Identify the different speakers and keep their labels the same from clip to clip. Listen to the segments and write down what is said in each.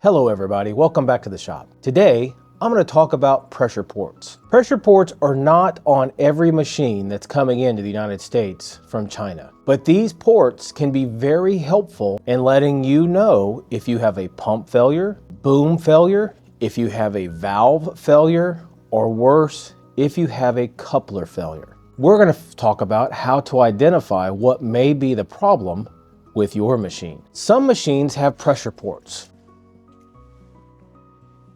Speaker 1: Hello everybody, welcome back to the shop. Today, I'm going to talk about pressure ports. Pressure ports are not on every machine that's coming into the United States from China. But these ports can be very helpful in letting you know if you have a pump failure, boom failure, if you have a valve failure, or worse, if you have a coupler failure. We're going to talk about how to identify what may be the problem with your machine. Some machines have pressure ports.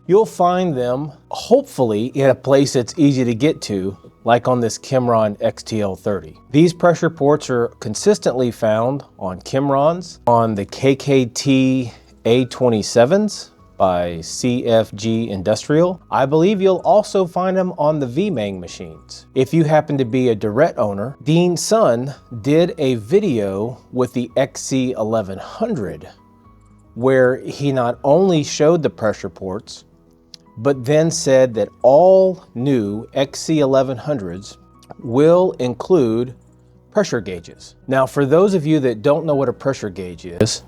Speaker 1: You'll find them, hopefully, in a place that's easy to get to, like on this Kimron XTL30. These pressure ports are consistently found on Kimrons, on the KKT A27s by CFG Industrial. I believe you'll also find them on the VMang machines. If you happen to be a direct owner, Dean Sun did a video with the XC1100 where he not only showed the pressure ports, but then said that all new XC1100s will include pressure gauges. Now, for those of you that don't know what a pressure gauge is,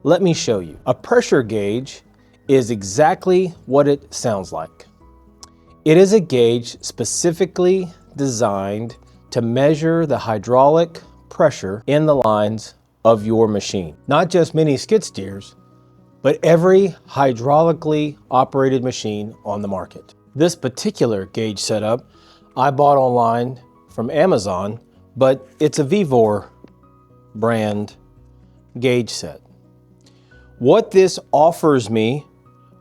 Speaker 1: let me show you. A pressure gauge is exactly what it sounds like. It is a gauge specifically designed to measure the hydraulic pressure in the lines of your machine. Not just mini skid steers, but every hydraulically operated machine on the market. This particular gauge setup I bought online from Amazon, but it's a Vevor brand gauge set. What this offers me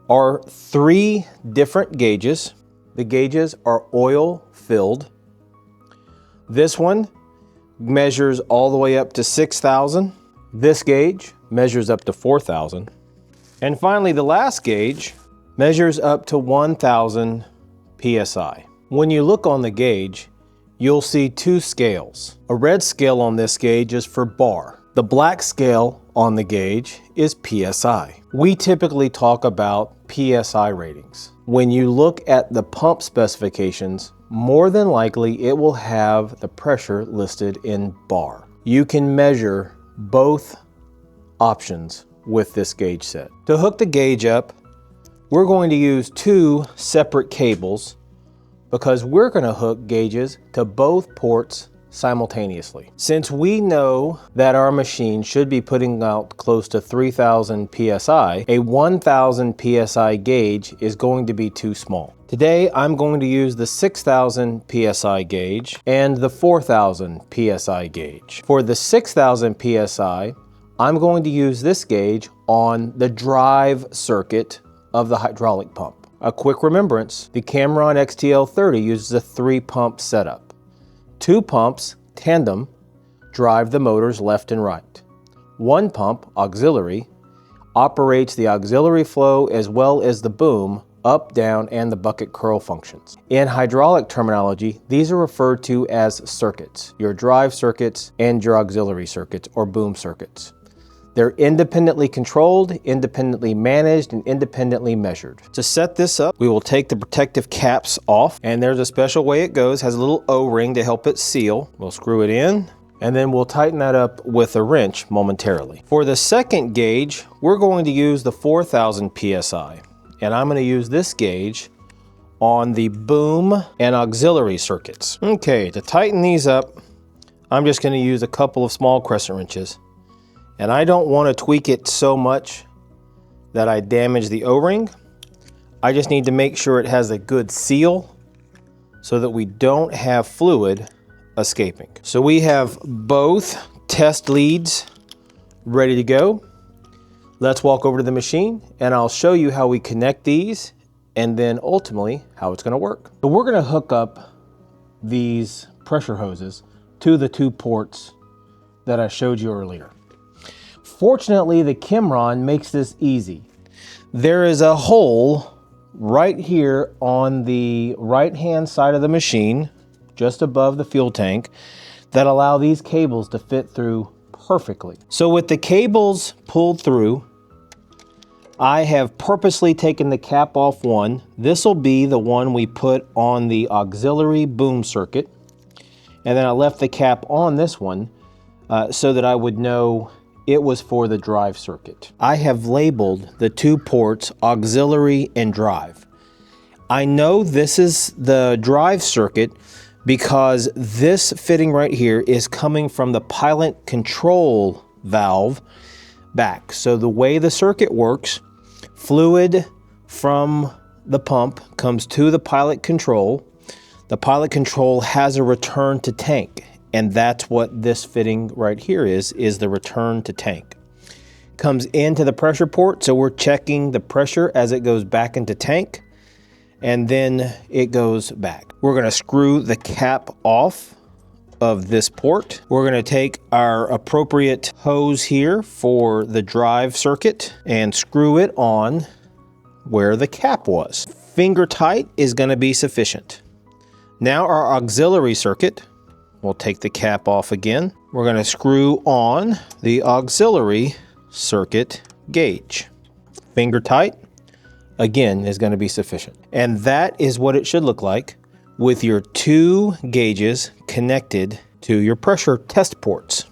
Speaker 1: are 3 different gauges. The gauges are oil filled. This one measures all the way up to 6,000. This gauge measures up to 4,000. And finally, the last gauge measures up to 1,000 PSI. When you look on the gauge, you'll see 2 scales. A red scale on this gauge is for bar. The black scale on the gauge is PSI. We typically talk about PSI ratings. When you look at the pump specifications, more than likely it will have the pressure listed in bar. You can measure both options with this gauge set. To hook the gauge up, we're going to use 2 separate cables because we're going to hook gauges to both ports simultaneously. Since we know that our machine should be putting out close to 3,000 PSI, a 1,000 PSI gauge is going to be too small. Today, I'm going to use the 6,000 PSI gauge and the 4,000 PSI gauge. For the 6,000 PSI, I'm going to use this gauge on the drive circuit of the hydraulic pump. A quick remembrance, the Kimron XTL30 uses a 3-pump setup. 2 pumps, tandem, drive the motors left and right. 1 pump, auxiliary, operates the auxiliary flow as well as the boom, up, down, and the bucket curl functions. In hydraulic terminology, these are referred to as circuits, your drive circuits and your auxiliary circuits or boom circuits. They're independently controlled, independently managed, and independently measured. To set this up, we will take the protective caps off, and there's a special way it goes. It has a little O-ring to help it seal. We'll screw it in, and then we'll tighten that up with a wrench momentarily. For the second gauge, we're going to use the 4,000 PSI, and I'm going to use this gauge on the boom and auxiliary circuits. Okay, to tighten these up, I'm just going to use a couple of small crescent wrenches. And I don't want to tweak it so much that I damage the O-ring. I just need to make sure it has a good seal so that we don't have fluid escaping. So we have both test leads ready to go. Let's walk over to the machine and I'll show you how we connect these and then ultimately how it's going to work. So we're going to hook up these pressure hoses to the 2 ports that I showed you earlier. Fortunately, the Kimron makes this easy. There is a hole right here on the right-hand side of the machine, just above the fuel tank, that allow these cables to fit through perfectly. So with the cables pulled through, I have purposely taken the cap off one. This will be the one we put on the auxiliary boom circuit. And then I left the cap on this one so that I would know It was for the drive circuit. I have labeled the two ports auxiliary and drive. I know this is the drive circuit because this fitting right here is coming from the pilot control valve back. So the way the circuit works, fluid from the pump comes to the pilot control. The pilot control has a return to tank, and that's what this fitting right here is the return to tank. Comes into the pressure port, so we're checking the pressure as it goes back into tank, and then it goes back. We're gonna screw the cap off of this port. We're gonna take our appropriate hose here for the drive circuit and screw it on where the cap was. Finger tight is gonna be sufficient. Now our auxiliary circuit, we'll take the cap off again. We're gonna screw on the auxiliary circuit gauge. Finger tight, again, is gonna be sufficient. And that is what it should look like with your two gauges connected to your pressure test ports.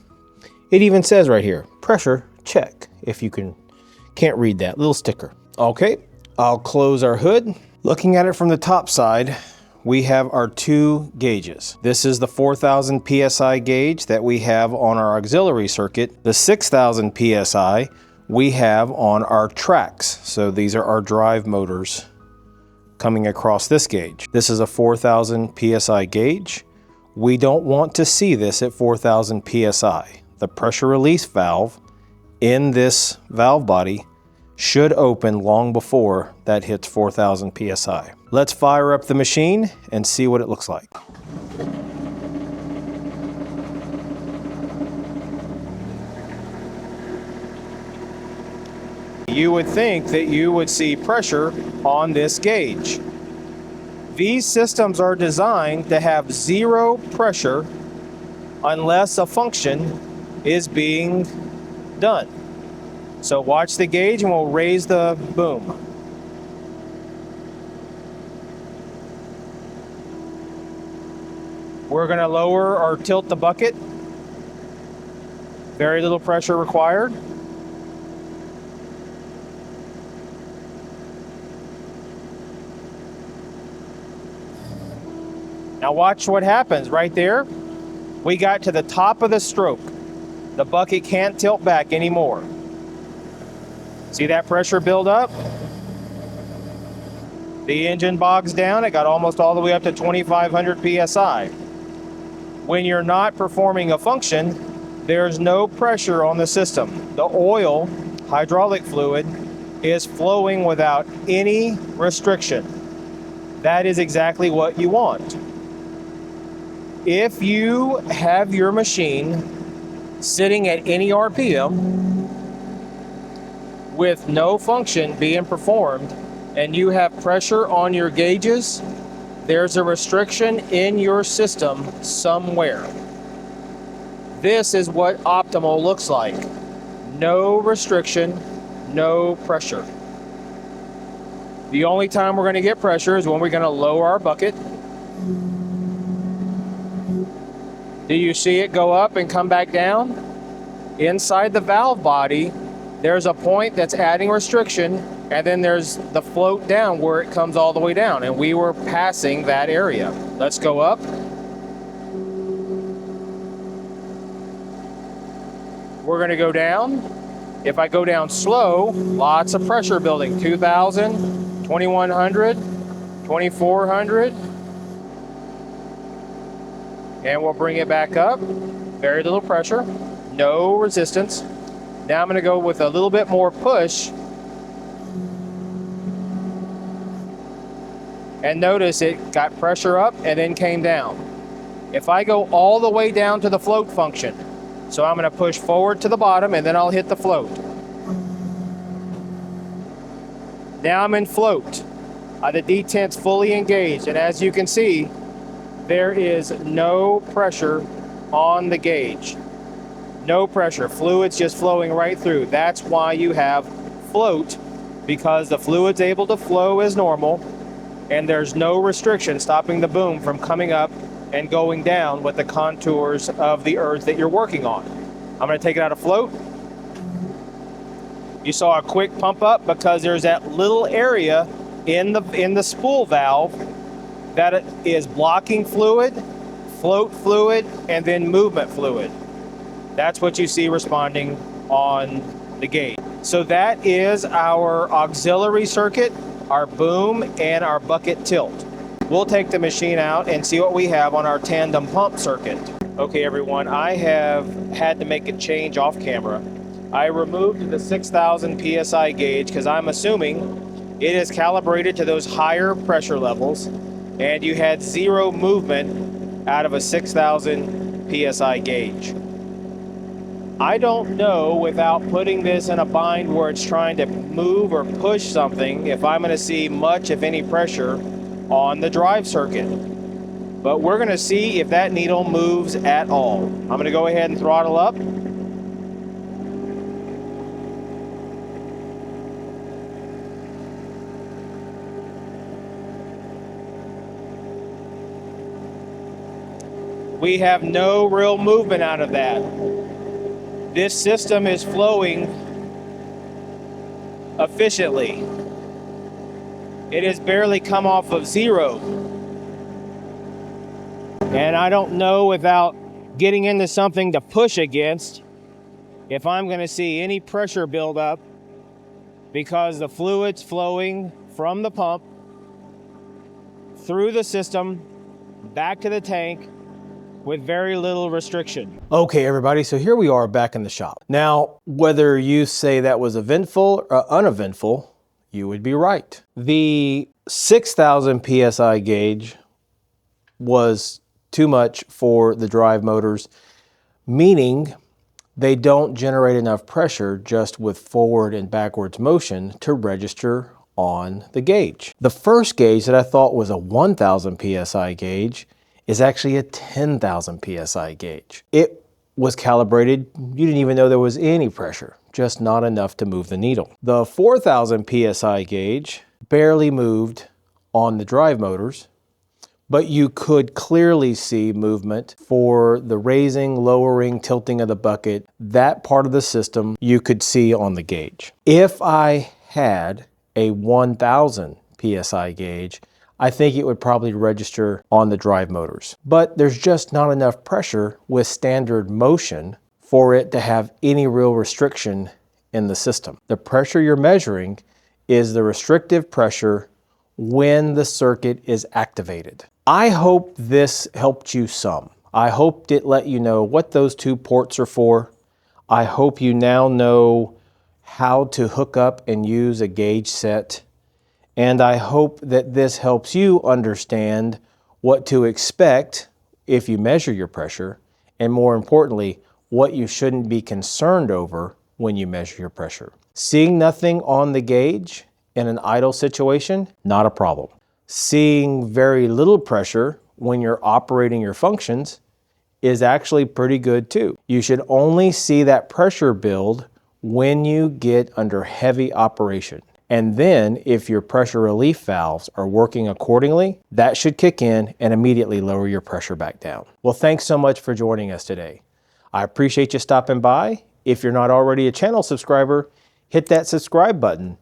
Speaker 1: It even says right here, pressure check, if you can't read that little sticker. Okay, I'll close our hood. Looking at it from the top side, we have our two gauges. This is the 4,000 PSI gauge that we have on our auxiliary circuit. The 6,000 PSI we have on our tracks. So these are our drive motors coming across this gauge. This is a 4,000 PSI gauge. We don't want to see this at 4,000 PSI. The pressure release valve in this valve body should open long before that hits 4,000 PSI. Let's fire up the machine and see what it looks like. You would think that you would see pressure on this gauge. These systems are designed to have zero pressure unless a function is being done. So watch the gauge and we'll raise the boom. We're gonna lower or tilt the bucket. Very little pressure required. Now watch what happens right there. We got to the top of the stroke. The bucket can't tilt back anymore. See that pressure build up? The engine bogs down. It got almost all the way up to 2,500 PSI. When you're not performing a function, there's no pressure on the system. The oil, hydraulic fluid, is flowing without any restriction. That is exactly what you want. If you have your machine sitting at any RPM with no function being performed and you have pressure on your gauges, there's a restriction in your system somewhere. This is what optimal looks like. No restriction, no pressure. The only time we're going to get pressure is when we're going to lower our bucket. Do you see it go up and come back down? Inside the valve body, there's a point that's adding restriction, and then there's the float down where it comes all the way down, and we were passing that area. Let's go up. We're gonna go down. If I go down slow, lots of pressure building. 2,000, 2,100, 2,400. And we'll bring it back up. Very little pressure, no resistance. Now I'm gonna go with a little bit more push. And notice it got pressure up and then came down. If I go all the way down to the float function, so I'm gonna push forward to the bottom and then I'll hit the float. Now I'm in float. The detent's fully engaged, and as you can see, there is no pressure on the gauge. No pressure, fluid's just flowing right through. That's why you have float, because the fluid's able to flow as normal and there's no restriction stopping the boom from coming up and going down with the contours of the earth that you're working on. I'm gonna take it out of float You saw a quick pump up because there's that little area in the spool valve that is blocking fluid, float fluid, and then movement fluid. That's what you see responding on the gauge. So that is our auxiliary circuit, our boom, and our bucket tilt. We'll take the machine out and see what we have on our tandem pump circuit. Okay everyone, I have had to make a change off camera. I removed the 6,000 PSI gauge because I'm assuming it is calibrated to those higher pressure levels, and you had zero movement out of a 6,000 PSI gauge. I don't know, without putting this in a bind where it's trying to move or push something, if I'm going to see much, if any, pressure on the drive circuit. But we're going to see if that needle moves at all. I'm going to go ahead and throttle up. We have no real movement out of that. This system is flowing efficiently. It has barely come off of zero. And I don't know, without getting into something to push against, if I'm going to see any pressure build up, because the fluid's flowing from the pump through the system back to the tank with very little restriction. Okay everybody, so here we are back in the shop. Now, whether you say that was eventful or uneventful, you would be right. The 6,000 PSI gauge was too much for the drive motors, meaning they don't generate enough pressure just with forward and backwards motion to register on the gauge. The first gauge that I thought was a 1,000 PSI gauge is actually a 10,000 PSI gauge. It was calibrated, you didn't even know there was any pressure, just not enough to move the needle. The 4,000 PSI gauge barely moved on the drive motors, but you could clearly see movement for the raising, lowering, tilting of the bucket. That part of the system you could see on the gauge. If I had a 1,000 PSI gauge, I think it would probably register on the drive motors. But there's just not enough pressure with standard motion for it to have any real restriction in the system. The pressure you're measuring is the restrictive pressure when the circuit is activated. I hope this helped you some. I hope it let you know what those two ports are for. I hope you now know how to hook up and use a gauge set. And I hope that this helps you understand what to expect if you measure your pressure, and more importantly, what you shouldn't be concerned over when you measure your pressure. Seeing nothing on the gauge in an idle situation, not a problem. Seeing very little pressure when you're operating your functions is actually pretty good too. You should only see that pressure build when you get under heavy operation. And then if your pressure relief valves are working accordingly, that should kick in and immediately lower your pressure back down. Well, thanks so much for joining us today. I appreciate you stopping by. If you're not already a channel subscriber, hit that subscribe button.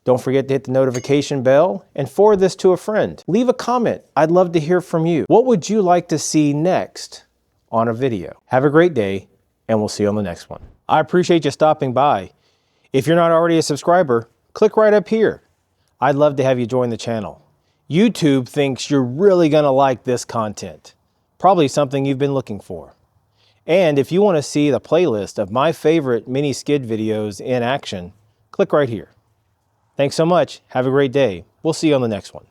Speaker 1: Don't forget to hit the notification bell and forward this to a friend. Leave a comment. I'd love to hear from you. What would you like to see next on a video? Have a great day, and we'll see you on the next one. I appreciate you stopping by. If you're not already a subscriber, click right up here. I'd love to have you join the channel. YouTube thinks you're really gonna like this content. Probably something you've been looking for. And if you wanna see the playlist of my favorite mini skid videos in action, click right here. Thanks so much. Have a great day. We'll see you on the next one.